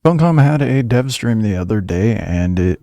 Funcom had a dev stream the other day, and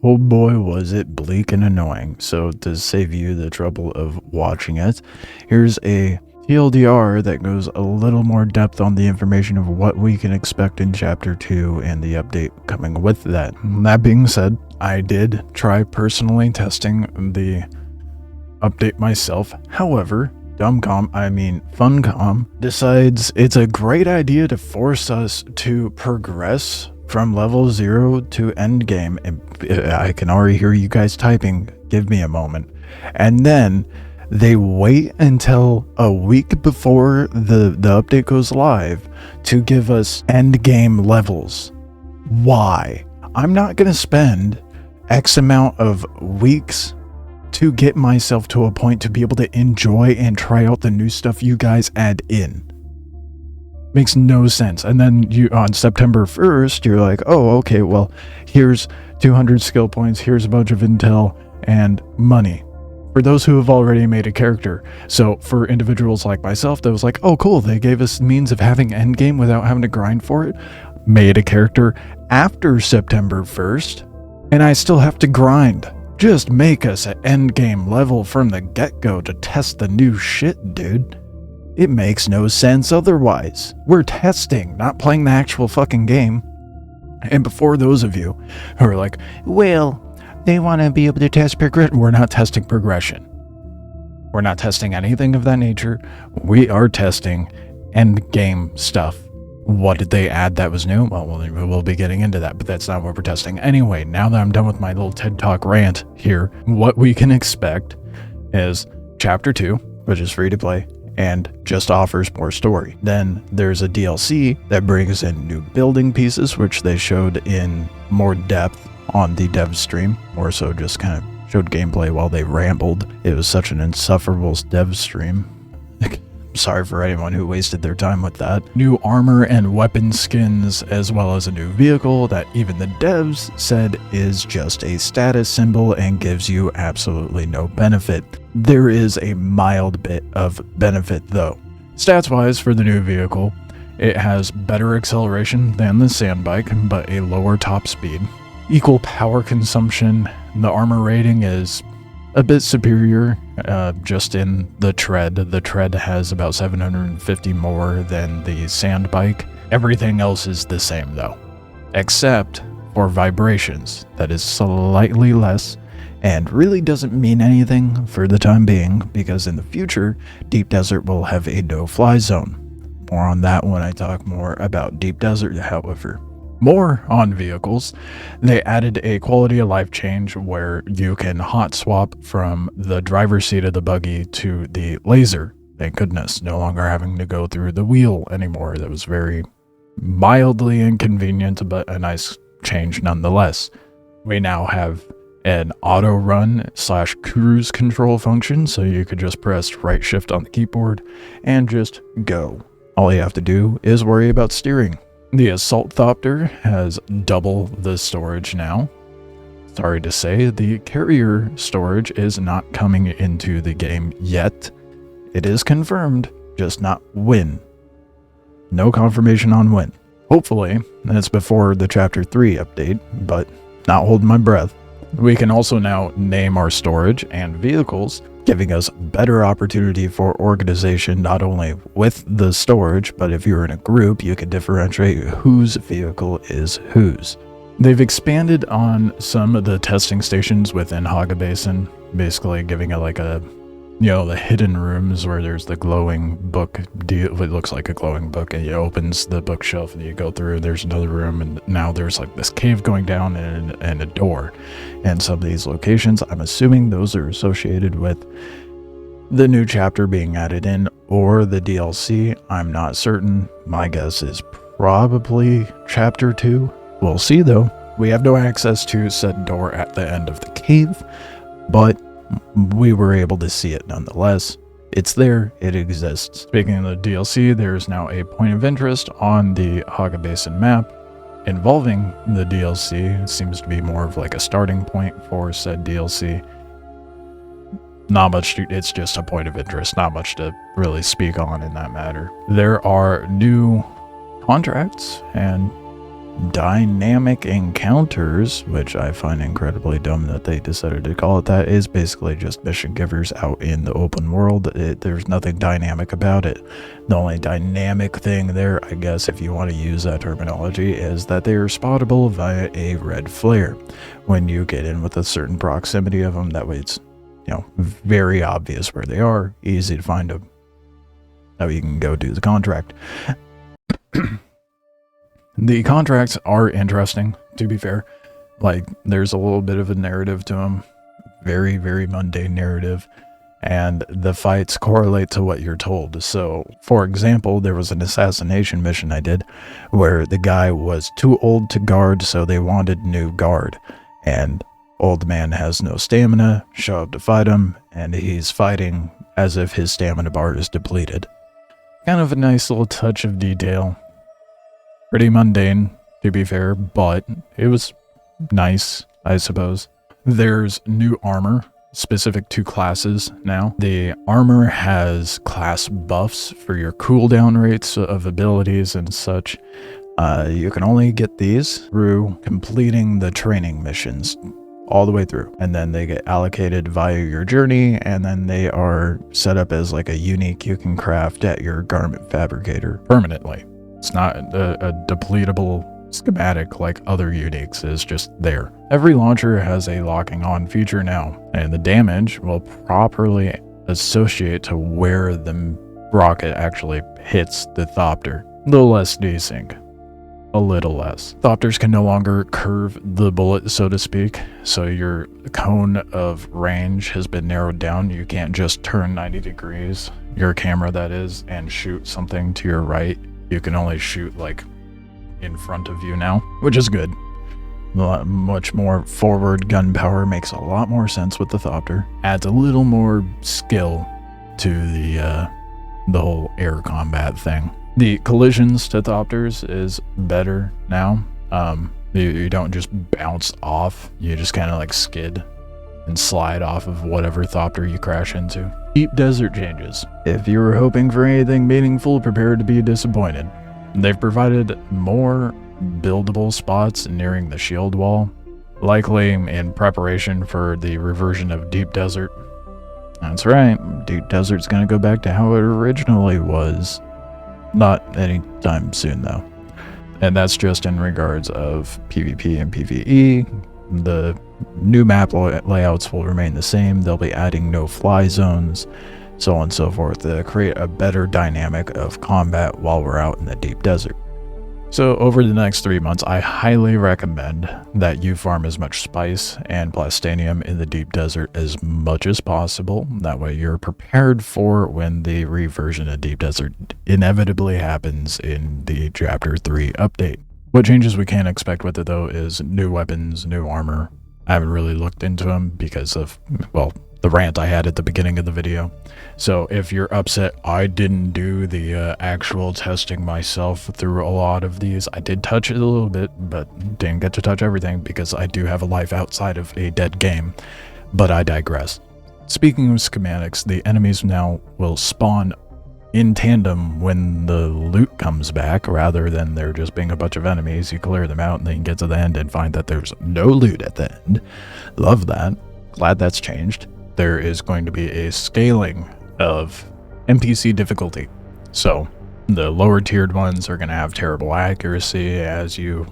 oh boy, was it bleak and annoying. So to save you the trouble of watching it, here's a TLDR that goes a little more depth on the information of what we can expect in Chapter 2 and the update coming with that. That being said, I did try personally testing the update myself. However, Funcom decides it's a great idea to force us to progress from level 0 to endgame. I can already hear you guys typing. Give me a moment. And then they wait until a week before the update goes live to give us endgame levels. Why? I'm not going to spend X amount of weeks to get myself to a point to be able to enjoy and try out the new stuff you guys add in. Makes no sense. And then you on September 1st, you're like, oh, okay, well, here's 200 skill points, here's a bunch of intel and money for those who have already made a character. So for individuals like myself, that was like, oh, cool, they gave us means of having endgame without having to grind for it. Made a character after September 1st, and I still have to grind. Just make us an endgame level from the get-go to test the new shit, dude. It makes no sense otherwise. We're testing, not playing the actual fucking game. And before those of you who are like, well, they want to be able to test progression, we're not testing progression. We're not testing anything of that nature. We are testing endgame stuff. What did they add that was new? Well, we'll be getting into that, but that's not what we're testing. Anyway, now that I'm done with my little TED Talk rant here, what we can expect is Chapter 2, which is free to play, and just offers more story. Then there's a DLC that brings in new building pieces, which they showed in more depth on the dev stream, more so just kind of showed gameplay while they rambled. It was such an insufferable dev stream. Sorry for anyone who wasted their time with that. New armor and weapon skins, as well as a new vehicle that even the devs said is just a status symbol and gives you absolutely no benefit. There is a mild bit of benefit though. Stats-wise for the new vehicle, it has better acceleration than the sand bike, but a lower top speed. Equal power consumption. The armor rating is a bit superior, just in the tread. The tread has about 750 more than the sand bike. Everything else is the same though, except for vibrations. That is slightly less and really doesn't mean anything for the time being, because in the future, Deep Desert will have a no-fly zone. More on that when I talk more about Deep Desert, however. More on vehicles, they added a quality of life change where you can hot swap from the driver's seat of the buggy to the laser. Thank goodness, no longer having to go through the wheel anymore. That was very mildly inconvenient, but a nice change nonetheless. We now have an auto run / cruise control function, so you could just press right shift on the keyboard and just go. All you have to do is worry about steering. The Assault Thopter has double the storage now. Sorry to say, the carrier storage is not coming into the game yet. It is confirmed, just not when. No confirmation on when. Hopefully, that's before the Chapter 3 update, but not holding my breath. We can also now name our storage and vehicles, giving us better opportunity for organization, not only with the storage, but if you're in a group, you can differentiate whose vehicle is whose. They've expanded on some of the testing stations within Haga Basin, basically giving it like a, the hidden rooms where there's the glowing book deal. It looks like a glowing book, and it opens the bookshelf and you go through, there's another room, and now there's like this cave going down and a door. And some of these locations, I'm assuming those are associated with the new chapter being added in or the DLC. I'm not certain. My guess is probably Chapter 2. We'll see though. We have no access to said door at the end of the cave, but we were able to see it nonetheless. It's there, it exists. Speaking of the DLC, there's now a point of interest on the Haga Basin map involving the DLC. It seems to be more of like a starting point for said DLC. Not much, it's just a point of interest, not much to really speak on in that matter. There are new contracts and dynamic encounters, which I find incredibly dumb that they decided to call it that, is basically just mission givers out in the open world. There's nothing dynamic about it. The only dynamic thing there, I guess, if you want to use that terminology, is that they are spottable via a red flare when you get in with a certain proximity of them. That way it's, very obvious where they are, easy to find them. Now you can go do the contract. The contracts are interesting, to be fair. Like, there's a little bit of a narrative to them. Very, very mundane narrative. And the fights correlate to what you're told. So, for example, there was an assassination mission I did where the guy was too old to guard, so they wanted new guard. And old man has no stamina, show up to fight him, and he's fighting as if his stamina bar is depleted. Kind of a nice little touch of detail. Pretty mundane, to be fair, but it was nice, I suppose. There's new armor specific to classes now. The armor has class buffs for your cooldown rates of abilities and such. You can only get these through completing the training missions all the way through, and then they get allocated via your journey, and then they are set up as like a unique you can craft at your garment fabricator permanently. It's not a depletable schematic like other uniques, is just there. Every launcher has a locking on feature now, and the damage will properly associate to where the rocket actually hits the Thopter. A little less desync. A little less. Thopters can no longer curve the bullet, so to speak, so your cone of range has been narrowed down. You can't just turn 90 degrees, your camera that is, and shoot something to your right. You can only shoot like in front of you now, which is good. Much more forward gun power, makes a lot more sense with the Thopter. Adds a little more skill to the whole air combat thing. The collisions to Thopters is better now. You don't just bounce off, you just kind of like skid and slide off of whatever Thopter you crash into. Deep desert changes. If you were hoping for anything meaningful, prepare to be disappointed. They've provided more buildable spots nearing the shield wall, likely in preparation for the reversion of Deep Desert. That's right, Deep Desert's gonna go back to how it originally was. Not anytime soon though. And that's just in regards of PvP and PvE. The new map layouts will remain the same. They'll be adding no-fly zones, so on and so forth, to create a better dynamic of combat while we're out in the deep desert. So over the next 3 months, I highly recommend that you farm as much spice and plastanium in the deep desert as much as possible. That way you're prepared for when the reversion of deep desert inevitably happens in the Chapter 3 update. What changes we can expect with it though is new weapons, new armor. I haven't really looked into them because of, well, the rant I had at the beginning of the video. So if you're upset I didn't do the actual testing myself through a lot of these, I did touch it a little bit, but didn't get to touch everything because I do have a life outside of a dead game. But I digress. Speaking of schematics, the enemies now will spawn in tandem when the loot comes back, rather than there just being a bunch of enemies. You clear them out and then you get to the end and find that there's no loot at the end. Love that. Glad that's changed. There is going to be a scaling of NPC difficulty. So the lower tiered ones are going to have terrible accuracy as you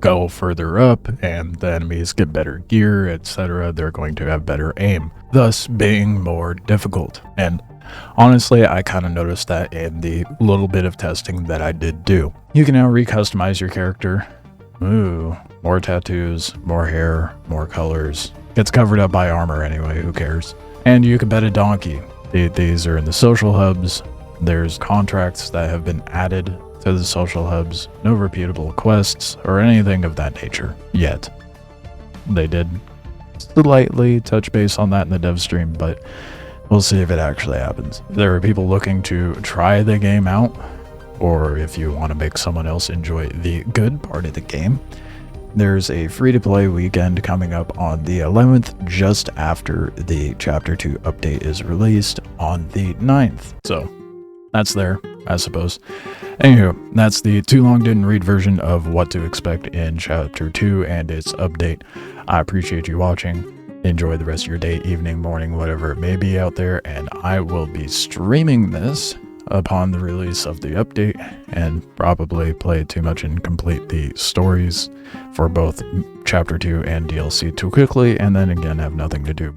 go further up, and the enemies get better gear, etc. They're going to have better aim, thus being more difficult. And honestly, I kind of noticed that in the little bit of testing that I did do. You can now recustomize your character. Ooh, more tattoos, more hair, more colors. Gets covered up by armor anyway, who cares? And you can bet a donkey. These are in the social hubs. There's contracts that have been added to the social hubs. No repeatable quests or anything of that nature yet. They did slightly touch base on that in the dev stream, but we'll see if it actually happens. If there are people looking to try the game out, or if you want to make someone else enjoy the good part of the game, there's a free-to-play weekend coming up on the 11th, just after the Chapter 2 update is released on the 9th. So, that's there. I suppose. Anywho, that's the too long didn't read version of what to expect in chapter 2 and its update. I appreciate you watching. Enjoy the rest of your day, evening, morning, whatever it may be out there, and I will be streaming this upon the release of the update, and probably play too much and complete the stories for both chapter 2 and DLC too quickly, and then again have nothing to do.